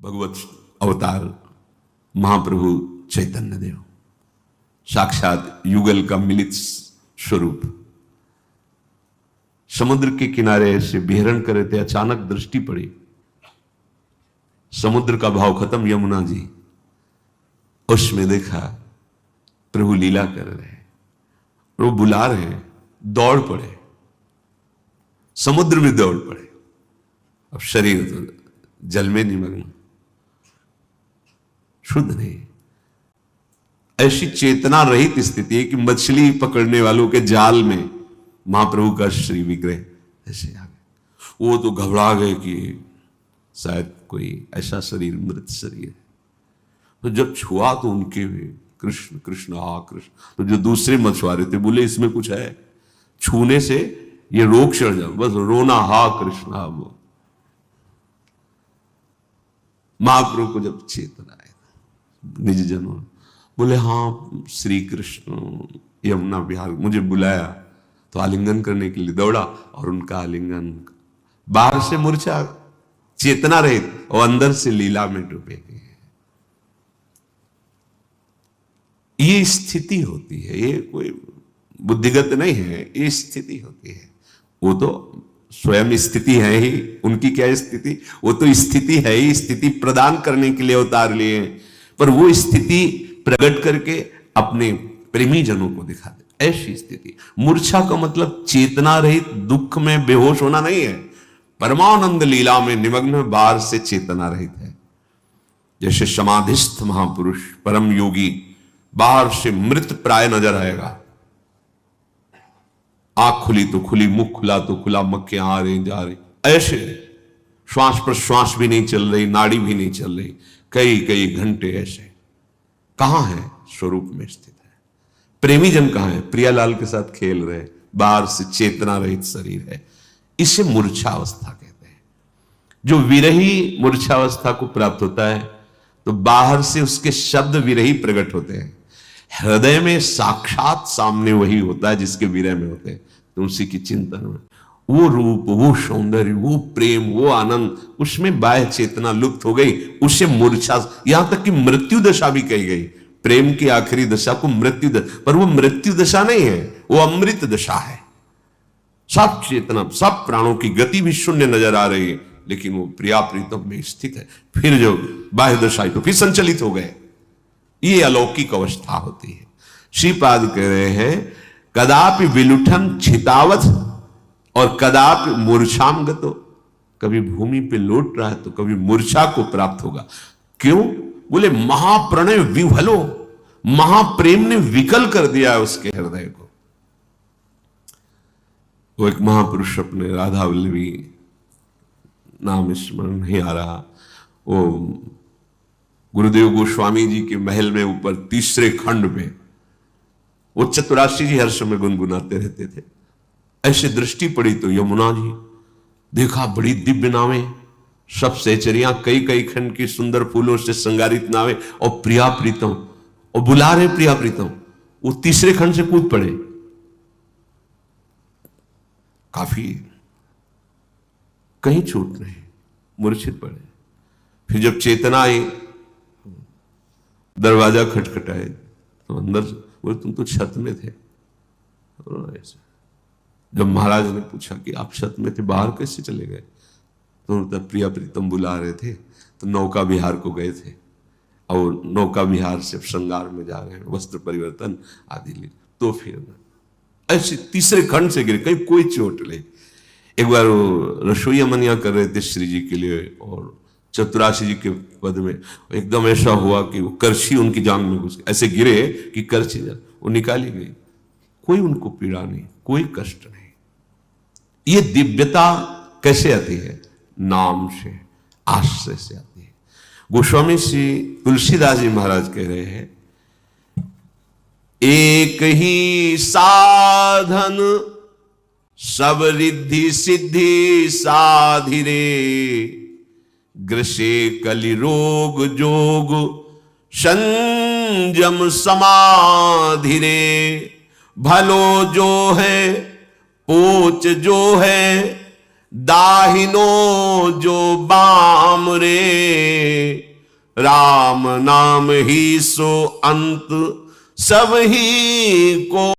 भगवत अवतार महाप्रभु चैतन्य देव, साक्षात युगल का मिलित स्वरूप, समुद्र के किनारे ऐसे विहरण कर रहे थे। अचानक दृष्टि पड़ी, समुद्र का भाव खत्म, यमुना जी, उसमें देखा प्रभु लीला कर रहे हैं, प्रभु बुला रहे हैं, दौड़ पड़े, समुद्र में दौड़ पड़े। अब शरीर तो जल में निमग्न, शुद्ध नहीं, ऐसी चेतना रहित स्थिति है कि मछली पकड़ने वालों के जाल में महाप्रभु का श्री विग्रह ऐसे आ गए। वो तो घबरा गए कि शायद कोई ऐसा शरीर मृत शरीर है। तो जब छुआ तो उनके भी कृष्ण कृष्ण हा कृष्ण। तो जो दूसरे मछुआरे थे बोले इसमें कुछ है, छूने से ये रोग चढ़ जाओ, बस रोना हा कृष्ण हा। वो महाप्रभु को जब चेतना आए निज जनों बोले हाँ श्री कृष्ण यमुना विहार, मुझे बुलाया तो आलिंगन करने के लिए दौड़ा और उनका आलिंगन, बाहर से मूर्छा चेतना रहित और अंदर से लीला में डूबे गए। ये स्थिति होती है, ये कोई बुद्धिगत नहीं है, ये स्थिति होती है। वो तो स्वयं स्थिति है ही, उनकी क्या स्थिति, वो तो स्थिति है ही, स्थिति प्रदान करने के लिए अवतार लिए, पर वो स्थिति प्रकट करके अपने प्रेमी जनों को दिखा दे, ऐसी स्थिति। मूर्छा का मतलब चेतना रहित दुख में बेहोश होना नहीं है, परमानंद लीला में निमग्न, बाहर से चेतना रहित है। जैसे समाधिस्थ महापुरुष परम योगी बाहर से मृत प्राय नजर आएगा, आंख खुली तो खुली, मुख खुला तो खुला, मक्खियां आ रही जा रही, ऐसे श्वास प्रश्वास भी नहीं चल रही, नाड़ी भी नहीं चल रही, कई कई घंटे ऐसे। कहां है? स्वरूप में स्थित है। प्रेमी जन कहां है? प्रियालाल के साथ खेल रहे, बाहर से चेतना रहित शरीर है। इसे मूर्छावस्था कहते हैं। जो विरही मूर्छावस्था को प्राप्त होता है तो बाहर से उसके शब्द विरही प्रकट होते हैं, हृदय में साक्षात सामने वही होता है जिसके विरह में होते हैं। तो उसी की चिंतन में वो रूप, वो सौंदर्य, वो प्रेम, वो आनंद, उसमें बाह्य चेतना लुप्त हो गई, उसे मूर्छा, यहां तक कि मृत्यु दशा भी कही गई। प्रेम की आखिरी दशा को मृत्यु दशा, पर वो मृत्यु दशा नहीं है, वो अमृत दशा है। सब चेतना, सब प्राणों की गति भी शून्य नजर आ रही है, लेकिन वो प्रिया प्रीतम में स्थित है। फिर जो बाह्य दशा तो फिर संचलित हो गए। ये अलौकिक अवस्था होती है। श्रीपाद कह रहे हैं कदापि विलुठन छितावत और कदापि मूर्छाम गतो, कभी भूमि पे लौट रहा है तो कभी मूर्छा को प्राप्त होगा। क्यों? बोले महाप्रणय विह्वलो, महाप्रेम ने विकल कर दिया है उसके हृदय को। वो एक महापुरुष अपने राधा वल्लभी, नाम स्मरण नहीं आ रहा, वो गुरुदेव गोस्वामी जी के महल में ऊपर तीसरे खंड में वो चतुराशी जी हर समय गुनगुनाते रहते थे। ऐसे दृष्टि पड़ी तो यमुना जी, देखा बड़ी दिव्य नावें, सब सहचरियां, कई कई खंड की सुंदर फूलों से श्रृंगारित नावें, और प्रिया प्रीतम, और बुला रहे प्रिया प्रीतम। वो तीसरे खंड से कूद पड़े, काफी कहीं छूट नहीं, मूर्छित पड़े। फिर जब चेतना आई, दरवाजा खटखटाए तो अंदर बोले तुम तो छत में थे। ऐसे जब महाराज ने पूछा कि आप छत में थे, बाहर कैसे चले गए, तो प्रिया प्रीतम बुला रहे थे तो नौका विहार को गए थे, और नौका विहार से श्रृंगार में जा रहे हैं, वस्त्र परिवर्तन आदि लिए। तो फिर ऐसे तीसरे खंड से गिरे, कहीं कोई चोट नहीं। एक बार वो रसोईया मनिया कर रहे थे श्री जी के लिए, और चतुराशी जी के पद में एकदम ऐसा हुआ कि वो करछी उनकी जांग में घुस गई, ऐसे गिरे कि करछी वो निकाली गई। कोई उनको पीड़ा नहीं, कोई कष्ट नहीं। ये दिव्यता कैसे आती है? नाम से, आश्रय से आती है। गोस्वामी श्री तुलसीदास जी महाराज कह रहे हैं एक ही साधन सब रिद्धि सिद्धि साधिरे, ग्रसे कलि रोग जोग संयम समाधिरे। भलो जो है पोच जो है दाहिनो जो बाम रे, राम नाम ही सो अंत सब ही को।